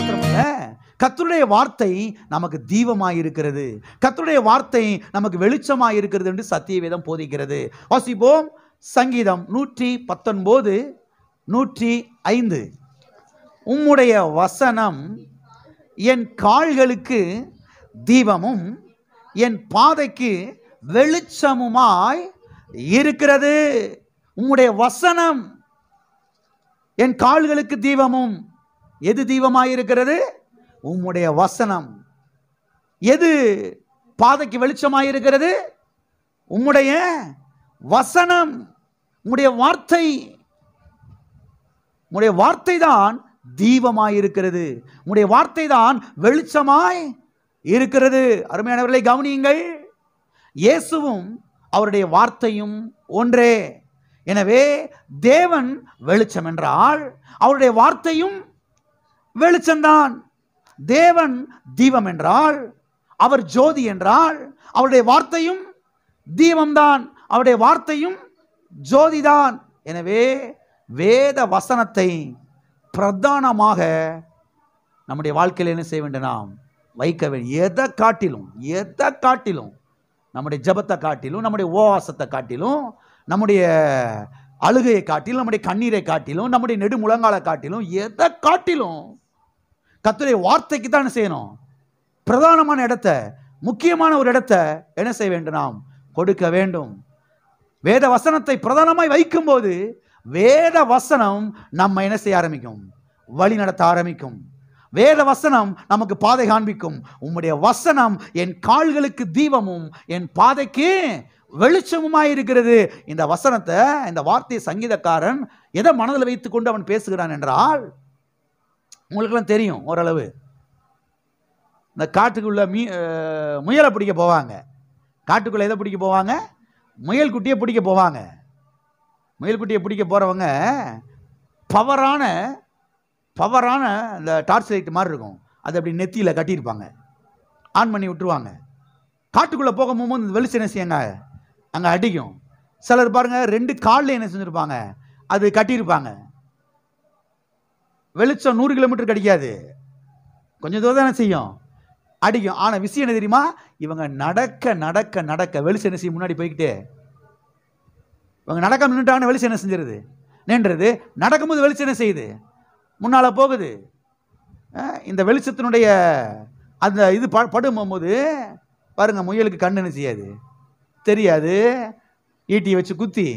மாத்திரமல்ல, கர்த்தருடைய வார்த்தை நமக்கு தீபமாய் இருக்கிறது, கர்த்தருடைய வார்த்தை நமக்கு வெளிச்சமாய் இருக்கிறது என்று சத்திய வேதம் போதிக்கிறது. வாசிப்போம். சங்கீதம் 119 105. உம்முடைய வசனம் என் கால்களுக்கு தீபமும் என் பாதைக்கு வெளிச்சமுமாய் இருக்கிறது. உம்முடைய வசனம் என் கால்களுக்கு தீபமும். எது தீபமாய் இருக்கிறது? உம்முடைய வசனம். எது பாதைக்கு வெளிச்சமாய் இருக்கிறது? உம்முடைய வசனம், உம்முடைய வார்த்தை. உம்முடைய வார்த்தை தான் தீபமாய் இருக்கிறது, உம்முடைய வார்த்தை தான் வெளிச்சமாய் இருக்கிறது. அருமையானவர்களை கவனியுங்கள். இயேசுவும் அவருடைய வார்த்தையும் ஒன்றே. எனவே தேவன் வெளிச்சம் என்றால் அவருடைய வார்த்தையும் வெளிச்சம்தான். தேவன் தீபம் என்றால், அவர் ஜோதி என்றால், அவருடைய வார்த்தையும் தீபம்தான், அவருடைய வார்த்தையும் ஜோதிதான். எனவே வேத வசனத்தை பிரதானமாக நம்முடைய வாழ்க்கையில் என்ன செய்ய வேண்டும்? நாம் வைக்க வேண்டும். எதை காட்டிலும் நம்முடைய ஜெபத்தை காட்டிலும், நம்முடைய உபவாசத்தை காட்டிலும், நம்முடைய அழுகையை காட்டிலும், நம்முடைய கண்ணீரை காட்டிலும், நம்முடைய நெடுமுழங்காலை காட்டிலும், எதை காட்டிலும் கர்த்தருடைய வார்த்தைக்கு தான் என்ன செய்யணும்? பிரதானமான இடத்தை, முக்கியமான ஒரு இடத்தை என்ன செய்ய வேண்டும்? நாம் கொடுக்க வேண்டும். வேத வசனத்தை பிரதானமாய் வைக்கும் போது வேத வசனம் நம்ம என்ன செய்ய ஆரம்பிக்கும்? வழி நடத்த ஆரம்பிக்கும். வேத வசனம் நமக்கு பாதை காண்பிக்கும். உம்முடைய வசனம் என் கால்களுக்கு தீபமும் என் பாதைக்கு வெளிச்சமுமாய் இருக்கிறது. இந்த வசனத்தை, இந்த வார்த்தையை சங்கீதக்காரன் எதை மனதில் வைத்துக் கொண்டு அவன் பேசுகிறான் என்றால், உங்களுக்கெல்லாம் தெரியும் ஓரளவு. இந்த காட்டுக்குள்ள முயலை பிடிக்க போவாங்க. காட்டுக்குள்ள எதை பிடிக்க போவாங்க? முயல் குட்டியை பிடிக்க போவாங்க. முயல் குட்டியை பிடிக்க போகிறவங்க பவரான இந்த டார்ச் லைட் மாதிரி இருக்கும், அது அப்படி நெத்தியில் கட்டியிருப்பாங்க, ஆன் பண்ணி விட்டுருவாங்க. காட்டுக்குள்ளே போகும்போது இந்த வெளிச்சம் என்ன செய்யுங்க? அங்கே அடிக்கும். சிலர் பாருங்கள் 2 காலில் என்ன செஞ்சுருப்பாங்க? அது கட்டியிருப்பாங்க. வெளிச்சம் 100 கிலோமீட்டர் கிடைக்காது, கொஞ்சம் தூரம் தானே செய்யும், அடிக்கும். ஆனால் விஷயம் என்ன தெரியுமா? இவங்க நடக்க வெளிச்சம் என்ன செய்யும்? முன்னாடி போய்கிட்டே. இவங்க நடக்க நின்றுட்டாங்கன்னு வெளிச்சம் என்ன செஞ்சிருது? நின்றது. நடக்கும்போது வெளிச்சம் என்ன செய்யுது? முன்னால் போகுது. இந்த வெளிச்சத்தினுடைய அந்த இது படும்போது பாருங்கள், முயலுக்கு கண்ணு என்ன செய்யாது? தெரியாது. ஈட்டியை வச்சு குத்தி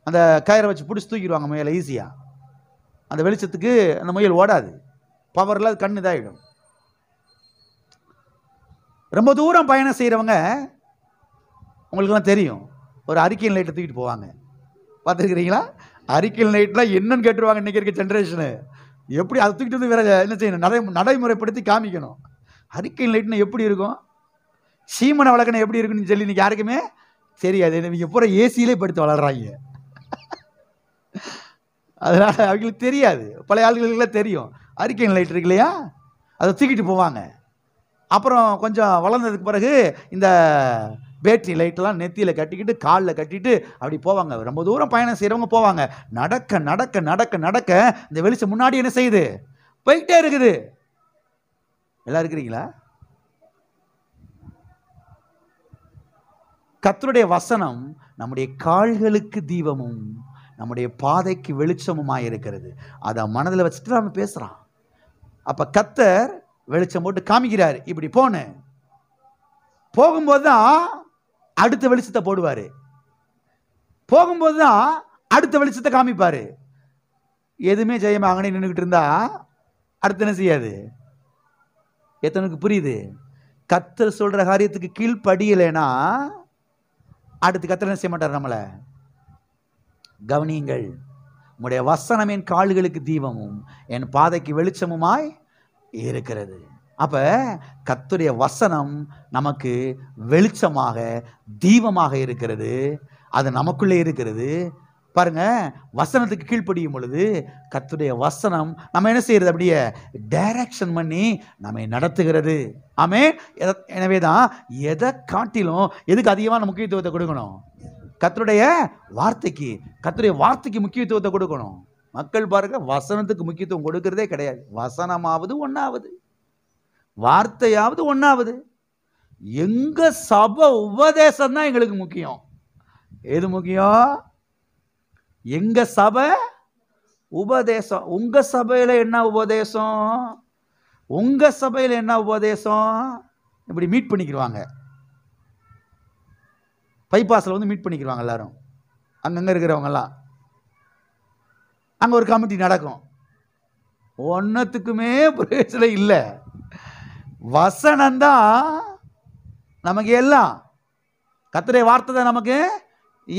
அந்த கயிறை வச்சு பிடிச்சி தூக்கிடுவாங்க முயலை ஈஸியாக. அந்த வெளிச்சத்துக்கு அந்த முயல் ஓடாது, பவரில் அது கண்ணு இதாகிடும். ரொம்ப தூரம் பயணம் செய்கிறவங்க உங்களுக்கெல்லாம் தெரியும், ஒரு அரிக்கன் லைட்டை தூக்கிட்டு போவாங்க. பார்த்துருக்கிறீங்களா? அரிக்கன் லைட்லாம் என்னன்னு கேட்டுருவாங்க இன்றைக்கி இருக்க ஜென்ரேஷனு. எப்படி அதை தூக்கிட்டு வந்து வேற என்ன செய்யணும்? நடைமுறைப்படுத்தி காமிக்கணும். அரிக்கன் லைட்னா எப்படி இருக்கும், சீமனை வளர்க்கணும் எப்படி இருக்குன்னு சொல்லி இன்றைக்கி யாருக்குமே தெரியாது. இவங்க பூரா ஏசியிலே படுத்து வளர்றாங்க. அதனால் அவங்களுக்கு தெரியாது. பழைய ஆளுகளுக்கெல்லாம் தெரியும். அரிக்கன் லைட் இருக்கு இல்லையா, அதை தூக்கிட்டு போவாங்க. அப்புறம் கொஞ்சம் வளர்ந்ததுக்கு பிறகு இந்த பேட்டரி லைட்டெல்லாம் நெத்தியில் கட்டிக்கிட்டு காலில் கட்டிட்டு அப்படி போவாங்க. ரொம்ப தூரம் பயணம் செய்கிறவங்க போவாங்க. நடக்க இந்த வெளிச்சம் முன்னாடி என்ன செய்யுது? போய்கிட்டே இருக்குது. எல்லாம் இருக்கிறீங்களா? கர்த்தருடைய வசனம் நம்முடைய கால்களுக்கு தீபமும் நம்முடைய பாதைக்கு வெளிச்சமுமாய் இருக்கிறது. அதை மனதில் வச்சுட்டு நம்ம பேசுகிறோம். அப்போ கர்த்தர் வெளிச்சம் போட்டு காமிக்கிறார், இப்படி போகும்போது தான் அடுத்த வெளிச்சத்தை போடுவார், போகும்போது தான் அடுத்த வெளிச்சத்தை காமிப்பார். எதுவுமே ஜெயமாகனே நின்றுக்கிட்டு இருந்தா அடுத்து என்ன செய்யாது? எத்தனைக்கு புரியுது? கர்த்தர் சொல்கிற காரியத்துக்கு கீழ்ப்படியலைன்னா அடுத்து கர்த்தர் என்ன செய்ய மாட்டார் நம்மளை. கவனியுங்கள். உம்முடைய வசனம் என் கால்களுக்கு தீபமும் என் பாதைக்கு வெளிச்சமுமாய் இருக்கிறது. அப்போ கர்த்தருடைய வசனம் நமக்கு வெளிச்சமாக தீபமாக இருக்கிறது. அது நமக்குள்ளே இருக்கிறது. பாருங்க, வசனத்துக்கு கீழ்ப்படியும் பொழுது கர்த்தருடைய வசனம் நம்ம என்ன செய்யறது? அப்படியே டைரக்ஷன் பண்ணி நம்மை நடத்துகிறது. ஆமென். எனவே தான் எதை காட்டிலும் எதுக்கு அதிகமான முக்கியத்துவத்தை கொடுக்கணும்? கர்த்தருடைய வார்த்தைக்கு முக்கியத்துவத்தை கொடுக்கணும். மக்கள் பாருங்க வசனத்துக்கு முக்கியத்துவம் கொடுக்கறதே கிடையாது. வசனமாவது ஒன்னாவது, வார்த்தையாவது ஒன்னாவது. எங்க சபை உபதேசம் தான் எங்களுக்கு முக்கியம். எது முக்கியம்? எங்க சபை உபதேசம். உங்க சபையில என்ன உபதேசம்? உங்க சபையில என்ன உபதேசம்? இப்படி மீட் பண்ணிக்கிடுவாங்க, பைபாஸ்ல வந்து மீட் பண்ணிக்கிடுவாங்க எல்லாரும், அங்கங்க இருக்கிறவங்க எல்லாம். அங்க ஒரு கமிட்டி நடக்கும். ஒன்னத்துக்குமே பிரயோஜனம் இல்லை. வசனம்தான் நமக்கு எல்லாம். கர்த்தருடைய வார்த்தை தான் நமக்கு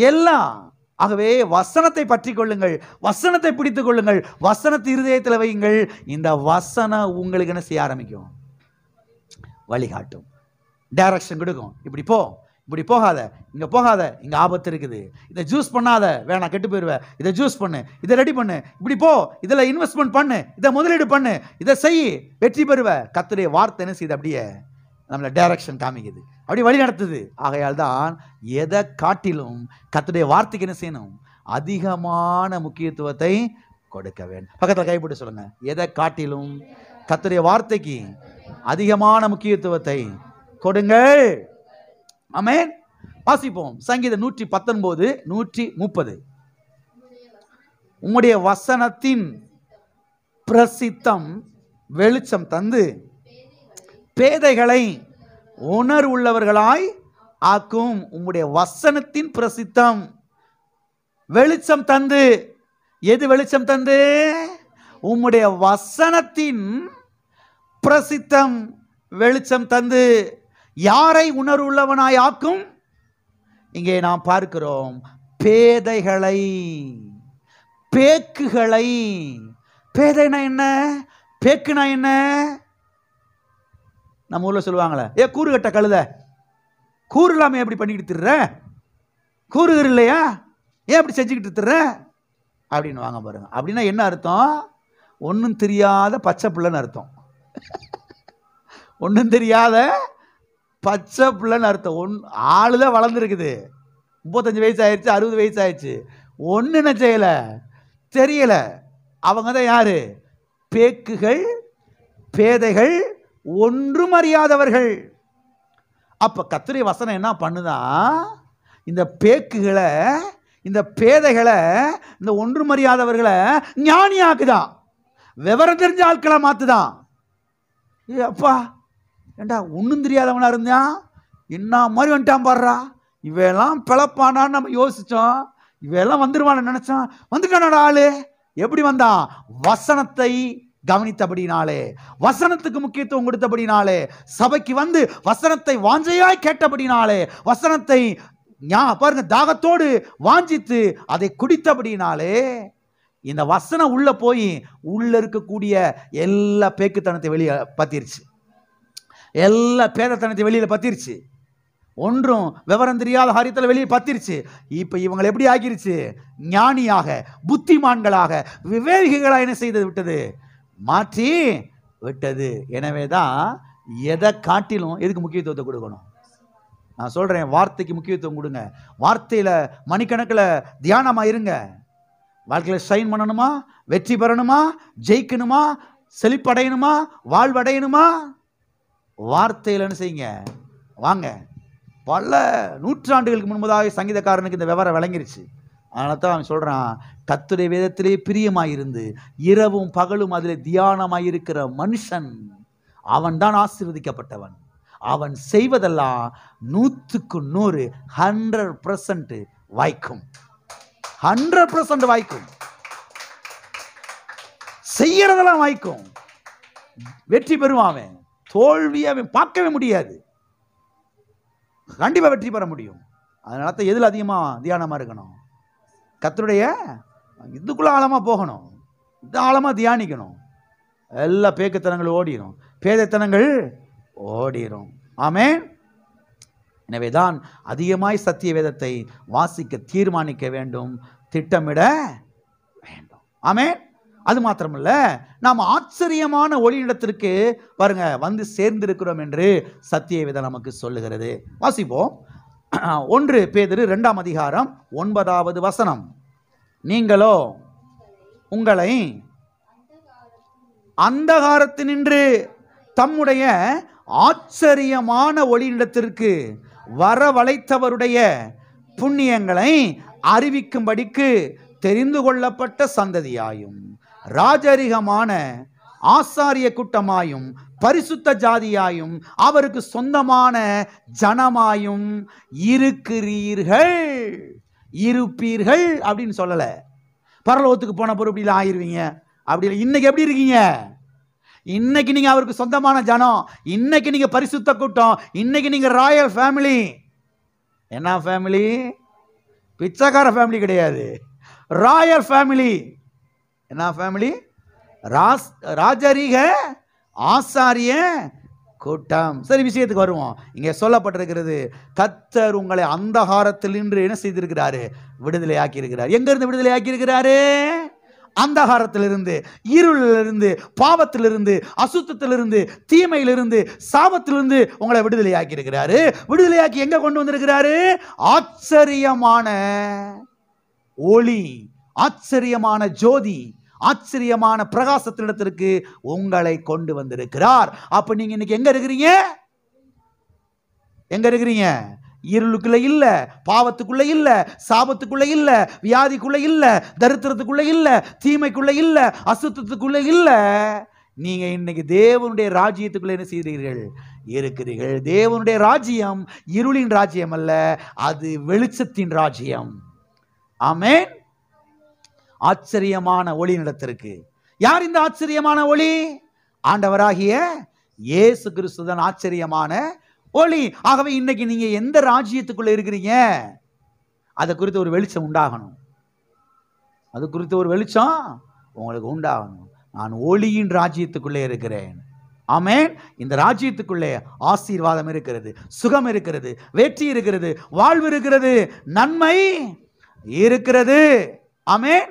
எல்லாம். ஆகவே வசனத்தை பற்றி கொள்ளுங்கள், வசனத்தை பிடித்துக் கொள்ளுங்கள், வசனத்தை இருதயத்தில் வையுங்கள். இந்த வசனம் உங்களுக்கு என்ன செய்ய ஆரம்பிக்கும்? வழிகாட்டும், டைரக்ஷன் கொடுக்கும். இப்படி போ, இப்படி போகாத, இங்க போகாத, இங்க ஆபத்து இருக்குது, இதை ஜூஸ் பண்ணாத, வேணாம் கெட்டு போயிடுவேன், இதை ஜூஸ் பண்ணு, இதை ரெடி பண்ணு, இப்படி போ, இதில் இன்வெஸ்ட்மெண்ட் பண்ணு, இதை முதலீடு பண்ணு, இதை செய், வெற்றி பெறுவ. கர்த்தருடைய வார்த்தை என்ன செய்யுது? அப்படியே நம்மளை டைரக்ஷன் காமிக்குது, அப்படி வழி நடத்துது. ஆகையால் தான் எதை காட்டிலும் கர்த்தருடைய வார்த்தைக்கு என்ன செய்யணும்? அதிகமான முக்கியத்துவத்தை கொடுக்க வேண்டும். பக்கத்தில் கைப்பட்டு சொல்லுங்க, எதை காட்டிலும் கர்த்தருடைய வார்த்தைக்கு அதிகமான முக்கியத்துவத்தை கொடுங்கள். ஆமென். வாசிப்போம். சங்கீதம் 119 130. உம்முடைய வசனத்தின் பிரசித்தம் வெளிச்சம் தந்து பேதைகளை உணர்வுள்ளவர்களாய் ஆக்கும். உம்முடைய வசனத்தின் பிரசித்தம் வெளிச்சம் தந்து. எது வெளிச்சம் தந்து? உம்முடைய வசனத்தின் பிரசித்தம் வெளிச்சம் தந்து யாரை உணர்வுள்ளவனாய் ஆக்கும்? இங்கே நாம் பார்க்கிறோம், பேதைகளை, பேக்குகளை. பேதைனா என்ன? பேக்குனா என்ன? நம்ம ஊர்ல சொல்லுவாங்களே, ஏ கூறு கட்ட கழுத, கூறு இல்லாம எப்படி பண்ணிக்கிட்டு திர்ற, கூறு இல்லையா, ஏன் அப்படி செஞ்சுக்கிட்டு திர்ற அப்படின்னு வாங்க பாருங்க. அப்படின்னா என்ன அர்த்தம்? ஒன்றும் தெரியாத பச்சை பிள்ளைன்னு அர்த்தம். ஒன்றும் தெரியாத பச்சை பிள்ளைன்னு அர்த்தம். ஆளுதான் வளர்ந்துருக்குது, 35 வயசு ஆயிடுச்சு, 60 வயசு ஆயிடுச்சு, ஒன்று என்ன செய்யல, தெரியல. அவங்க தான் யாரு? பேக்குகள், பேதைகள், ஒன்றும் அறியாதவர்கள். அப்ப கர்த்தருடைய வசனம் என்ன பண்ணுதான்? இந்த பேக்குகளை, இந்த பேதைகளை, இந்த ஒன்றும் அறியாதவர்களை ஞானியாக்குதான், விவரம் தெரிஞ்ச ஆட்களை மாத்துதான். ஏ அப்பா, ஏண்டா ஒன்றும் தெரியாதவனா இருந்தான், என்ன மாதிரி வந்துட்டான் பாடுறா, இவையெல்லாம் பிளப்பானான்னு நம்ம யோசிச்சோம், இவையெல்லாம் வந்துருவான்னு நினைச்சோம், வந்துட்டானோட ஆளு. எப்படி வந்தான்? வசனத்தை கவனித்தபடினாலே, வசனத்துக்கு முக்கியத்துவம் கொடுத்தபடினாலே, சபைக்கு வந்து வசனத்தை வாஞ்சையாய் கேட்டபடினாலே, வசனத்தை பாருங்க தாகத்தோடு வாஞ்சித்து அதை குடித்தபடினாலே, இந்த வசனம் உள்ள போய் உள்ள இருக்கக்கூடிய எல்லா பேக்குத்தனத்தை வெளியே பத்திருச்சு, எல்லா பேதத்தனத்தை வெளியில பத்திருச்சு, ஒன்றும் விவரம் தெரியாத காரியத்தில் வெளியே பத்திருச்சு. இப்ப இவங்களை எப்படி ஆக்கிருச்சு? ஞானியாக, புத்திமான்களாக, விவேகிகளாக என்ன செய்து விட்டது? மாற்றி விட்டது. எனவே தான் எதை காட்டிலும் எதுக்கு முக்கியத்துவத்தை கொடுக்கணும்? நான் சொல்றேன், வார்த்தைக்கு முக்கியத்துவம் கொடுங்க. வார்த்தையில மணிக்கணக்கில் தியானமா இருங்க. வாழ்க்கையில் ஷைன் பண்ணணுமா, வெற்றி பெறணுமா, ஜெயிக்கணுமா, செழிப்படையணுமா, வாழ்வடையணுமா, வார்த்தையில் என்ன செய்யுங்க, வாங்க. பல நூற்றாண்டுகளுக்கு முன்பதாக சங்கீதக்காரனுக்கு இந்த விவரம் விளங்கிருச்சு. அதனால தான் அவன் சொல்றான், கர்த்தருடைய வேதத்திலே பிரியமாயிருந்து இரவும் பகலும் அதில் தியானமாயிருக்கிற மனுஷன் அவன் தான் ஆசீர்வதிக்கப்பட்டவன். அவன் செய்வதெல்லாம் 100க்கு 100 100% வாய்க்கும். 100% வாய்க்கும். செய்யறதெல்லாம் வாய்க்கும். வெற்றி பெறுவான். தோல்வியை அவன் பார்க்கவே முடியாது. கண்டிப்பா வெற்றி பெற முடியும். அதனால தான் எதில் அதிகமா தியானமா இருக்கணும்? கர்த்தருடைய இதுக்குள்ள ஆழமா போகணும், இது ஆழமா தியானிக்கணும். எல்லா பேக்குத்தனங்கள் ஓடிடும், பேதைத்தனங்கள் ஓடிடும். ஆமென். எனவேதான் அதிகமாய் சத்திய வேதத்தை வாசிக்க தீர்மானிக்க வேண்டும், திட்டமிட வேண்டும். ஆமென். அது மாத்திரமல்ல, நாம் ஆச்சரியமான ஒளியிடத்திற்கு பாருங்க வந்து சேர்ந்திருக்கிறோம் என்று சத்திய வேதம் நமக்கு சொல்லுகிறது. வாசிப்போம். 1 பேதுரு 2 அதிகாரம் 9வது வசனம். நீங்களோ உங்களை அந்தகாரத்தினின்று தம்முடைய ஆச்சரியமான ஒளியிடத்திற்கு வரவழைத்தவருடைய புண்ணியங்களை அறிவிக்கும்படிக்கு தெரிந்து கொள்ளப்பட்ட சந்ததியாயும் ராஜரிகமான ஆசாரிய கூட்டமாயும் பரிசுத்த ஜாதியாயும் அவருக்கு சொந்தமான ஜனமாயும் இருப்பீர்கள் அப்படின்னு சொல்லல. பரலோகத்துக்கு போன பொருள் இப்படி ஆயிருவீங்க அப்படி இல்லை. இன்னைக்கு எப்படி இருக்கீங்க? இன்னைக்கு நீங்க அவருக்கு சொந்தமான ஜனம், இன்னைக்கு நீங்க பரிசுத்த கூட்டம், இன்னைக்கு நீங்க ராயல் ஃபேமிலி. என்ன ஃபேமிலி? பிச்சைக்கார ஃபேமிலி கிடையாது, ராயல் ஃபேமிலி. என்ன ஃபேமிலி? ராஜரீக ஆசாரிய கூட்டம். சரி, விஷயத்துக்கு வருவோம். இங்கே சொல்லப்பட்டிருக்கிறது, கர்த்தர் உங்களை அந்தகாரத்தில் நின்று என்ன செய்திருக்கிறாரு? விடுதலை ஆக்கி இருக்கிறார். எங்கிருந்து விடுதலை ஆக்கி இருக்கிறாரு? அந்தகாரத்திலிருந்து, இருளிலிருந்து, பாவத்திலிருந்து, அசுத்தத்திலிருந்து, தீமையிலிருந்து, சாபத்திலிருந்து உங்களை விடுதலை ஆக்கி இருக்கிறாரு. விடுதலையாக்கி எங்க கொண்டு வந்திருக்கிறாரு? ஆச்சரியமான ஒளி, ஆச்சரியமான ஜோதி, ஆச்சரியமான பிரகாசத்திடத்திற்கு உங்களை கொண்டு வந்திருக்கிறார். அப்ப நீங்க இன்னைக்கு எங்க இருக்கிறீங்க? எங்க இருக்கிறீங்க? இருளுக்குள்ள இல்ல, பாவத்துக்குள்ள இல்ல, சாபத்துக்குள்ள இல்ல, வியாதிக்குள்ள இல்ல, தரித்திரத்துக்குள்ள இல்ல, தீமைக்குள்ள இல்ல, அசுத்தத்துக்குள்ள இல்ல. நீங்க இன்னைக்கு தேவனுடைய ராஜ்யத்துக்குள்ள என்ன செய்கிறீர்கள்? இருக்கிறீர்கள். தேவனுடைய ராஜ்யம் இருளின் ராஜ்யம் அல்ல, அது வெளிச்சத்தின் ராஜ்யம். ஆமென். ஆச்சரியமான ஒளி நடத்திருக்கு. யார் இந்த ஆச்சரியமான ஒளி? ஆண்டவராகிய இயேசு கிறிஸ்து தான் ஆச்சரியமான ஒளி. ஆகவே இன்னைக்கு நீங்க எந்த ராஜ்யத்துக்குள்ள இருக்கிறீங்க? அதை குறித்து ஒரு வெளிச்சம் உண்டாகணும். அது குறித்து ஒரு வெளிச்சம் உங்களுக்கு உண்டாகணும். நான் ஒளியின் ராஜ்யத்துக்குள்ளே இருக்கிறேன். ஆமென். இந்த ராஜ்யத்துக்குள்ளே ஆசீர்வாதம் இருக்கிறது, சுகம் இருக்கிறது, வெற்றி இருக்கிறது, வாழ்வு இருக்கிறது, நன்மை இருக்கிறது. ஆமென்.